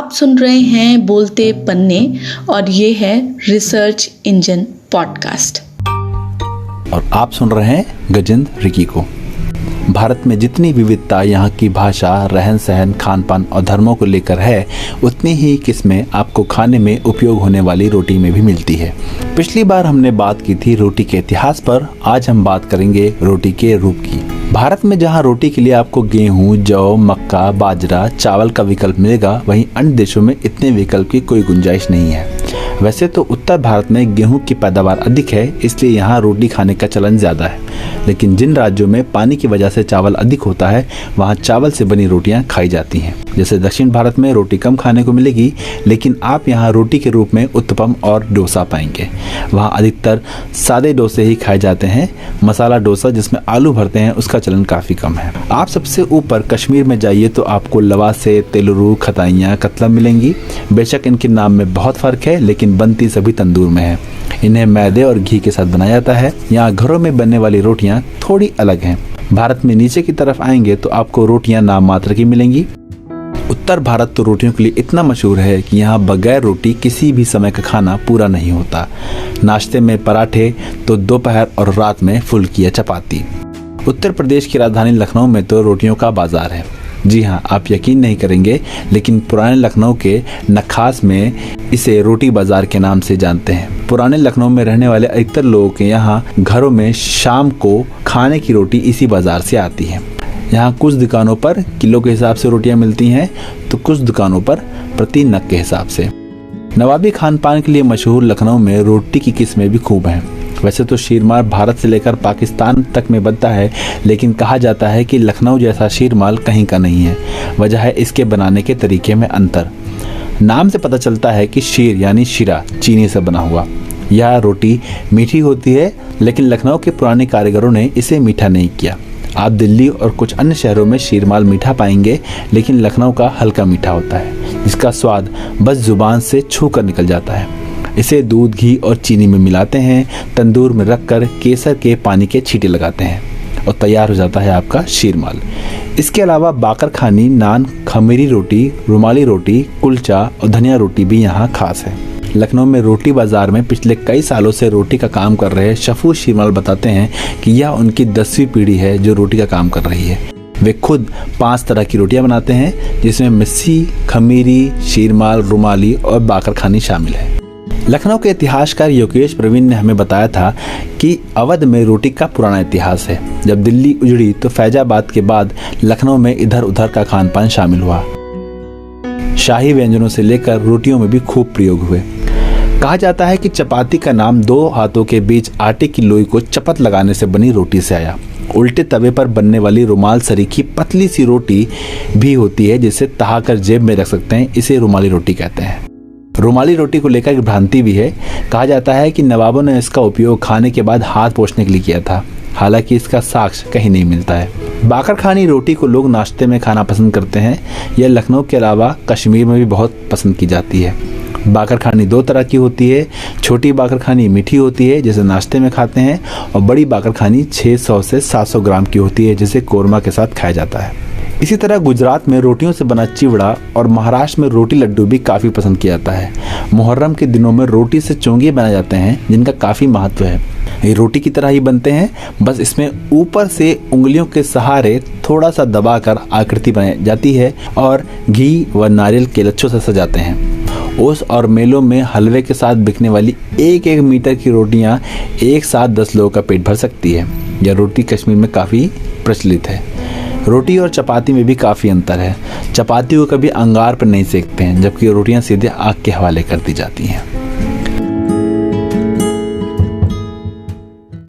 आप सुन रहे हैं बोलते पन्ने और ये है रिसर्च इंजन पॉडकास्ट। और आप सुन रहे हैं गजेंद्र रिकी को। भारत में जितनी विविधता यहाँ की भाषा, रहन सहन, खान पान और धर्मों को लेकर है, उतनी ही किस्में आपको खाने में उपयोग होने वाली रोटी में भी मिलती है। पिछली बार हमने बात की थी रोटी के इतिहास पर, आज हम बात करेंगे रोटी के रूप की। भारत में जहाँ रोटी के लिए आपको गेहूं, जौ, मक्का, बाजरा, चावल का विकल्प मिलेगा, वहीं अन्य देशों में इतने विकल्प की कोई गुंजाइश नहीं है। वैसे तो उत्तर भारत में गेहूं की पैदावार अधिक है, इसलिए यहाँ रोटी खाने का चलन ज़्यादा है। लेकिन जिन राज्यों में पानी की वजह से चावल अधिक होता है, वहाँ चावल से बनी रोटियाँ खाई जाती हैं। जैसे दक्षिण भारत में रोटी कम खाने को मिलेगी, लेकिन आप यहाँ रोटी के रूप में उत्तपम और डोसा पाएंगे। वहाँ अधिकतर सादे डोसे ही खाए जाते हैं। मसाला डोसा जिसमें आलू भरते हैं, उसका चलन काफ़ी कम है। आप सबसे ऊपर कश्मीर में जाइए तो आपको लवासे, तेलुरु, खताइयाँ, कतला मिलेंगी। बेशक इनके नाम में बहुत फ़र्क है, लेकिन बनती सभी तंदूर में है। इन्हें मैदे और घी के साथ बनाया जाता है। यहाँ घरों में बनने वाली रोटियाँ थोड़ी अलग हैं। भारत में नीचे की तरफ आएंगे तो आपको रोटियाँ नाम मात्र की मिलेंगी। उत्तर भारत तो रोटियों के लिए इतना मशहूर है कि यहाँ बगैर रोटी किसी भी समय का खाना पूरा नहीं होता। नाश्ते में पराठे तो दोपहर और रात में फुल्की या चपाती। उत्तर प्रदेश की राजधानी लखनऊ में तो रोटियों का बाजार है। जी हाँ, आप यकीन नहीं करेंगे, लेकिन पुराने लखनऊ के नखास में इसे रोटी बाजार के नाम से जानते हैं। पुराने लखनऊ में रहने वाले अधिकतर लोगों के यहाँ घरों में शाम को खाने की रोटी इसी बाजार से आती है। यहाँ कुछ दुकानों पर किलो के हिसाब से रोटियाँ मिलती हैं, तो कुछ दुकानों पर प्रति नग के हिसाब से। नवाबी खान पान के लिए मशहूर लखनऊ में रोटी की किस्में भी खूब हैं। वैसे तो शीरमाल भारत से लेकर पाकिस्तान तक में बनता है, लेकिन कहा जाता है कि लखनऊ जैसा शीरमाल कहीं का नहीं है। वजह है इसके बनाने के तरीके में अंतर। नाम से पता चलता है कि शीर यानी शीरा चीनी से बना हुआ। यह रोटी मीठी होती है, लेकिन लखनऊ के पुराने कारीगरों ने इसे मीठा नहीं किया। आप दिल्ली और कुछ अन्य शहरों में शीरमाल मीठा पाएंगे, लेकिन लखनऊ का हल्का मीठा होता है, जिसका स्वाद बस जुबान से छू कर निकल जाता है। इसे दूध, घी और चीनी में मिलाते हैं, तंदूर में रखकर केसर के पानी के छींटे लगाते हैं और तैयार हो जाता है आपका शीरमाल। इसके अलावा बाकर खानी, नान, खमीरी रोटी, रुमाली रोटी, कुलचा और धनिया रोटी भी यहाँ खास है। लखनऊ में रोटी बाजार में पिछले कई सालों से रोटी का काम कर रहे शफू शीरमाल बताते हैं कि यह उनकी 10वीं पीढ़ी है जो रोटी का काम कर रही है। वे खुद 5 तरह की रोटियां बनाते हैं, जिसमें मिस्सी, खमीरी, शीरमाल, रुमाली और बाकर खानी शामिल है। लखनऊ के इतिहासकार योगेश प्रवीण ने हमें बताया था कि अवध में रोटी का पुराना इतिहास है। जब दिल्ली उजड़ी तो फैजाबाद के बाद लखनऊ में इधर उधर का खान पान शामिल हुआ। शाही व्यंजनों से लेकर रोटियों में भी खूब प्रयोग हुए। कहा जाता है कि चपाती का नाम 2 हाथों के बीच आटे की लोई को चपत लगाने से बनी रोटी से आया। उल्टे तवे पर बनने वाली रुमाल सरीखी पतली सी रोटी भी होती है, जिसे तहाकर जेब में रख सकते हैं। इसे रुमाली रोटी कहते हैं। रुमाली रोटी को लेकर एक भ्रांति भी है। कहा जाता है कि नवाबों ने इसका उपयोग खाने के बाद हाथ पोंछने के लिए किया था, हालांकि इसका साक्ष्य कहीं नहीं मिलता है। बाकर खानी रोटी को लोग नाश्ते में खाना पसंद करते हैं। यह लखनऊ के अलावा कश्मीर में भी बहुत पसंद की जाती है। बाकर खानी 2 तरह की होती है। छोटी बाकर खानी मीठी होती है, जिसे नाश्ते में खाते हैं, और बड़ी बाकर खानी 600 से 700 ग्राम की होती है, जिसे कोरमा के साथ खाया जाता है। इसी तरह गुजरात में रोटियों से बना चिवड़ा और महाराष्ट्र में रोटी लड्डू भी काफ़ी पसंद किया जाता है। मुहर्रम के दिनों में रोटी से चोंगे बनाए जाते हैं, जिनका काफ़ी महत्व है। ये रोटी की तरह ही बनते हैं, बस इसमें ऊपर से उंगलियों के सहारे थोड़ा सा दबाकर आकृति बनाई जाती है और घी व नारियल के लच्छों से सजाते हैं। ओस और मेलों में हलवे के साथ बिकने वाली 1-1 मीटर की रोटियां एक साथ 10 लोगों का पेट भर सकती है। यह रोटी कश्मीर में काफ़ी प्रचलित है। रोटी और चपाती में भी काफ़ी अंतर है। चपाती को कभी अंगार पर नहीं सेकते हैं, जबकि रोटियां सीधे आग के हवाले कर दी जाती हैं।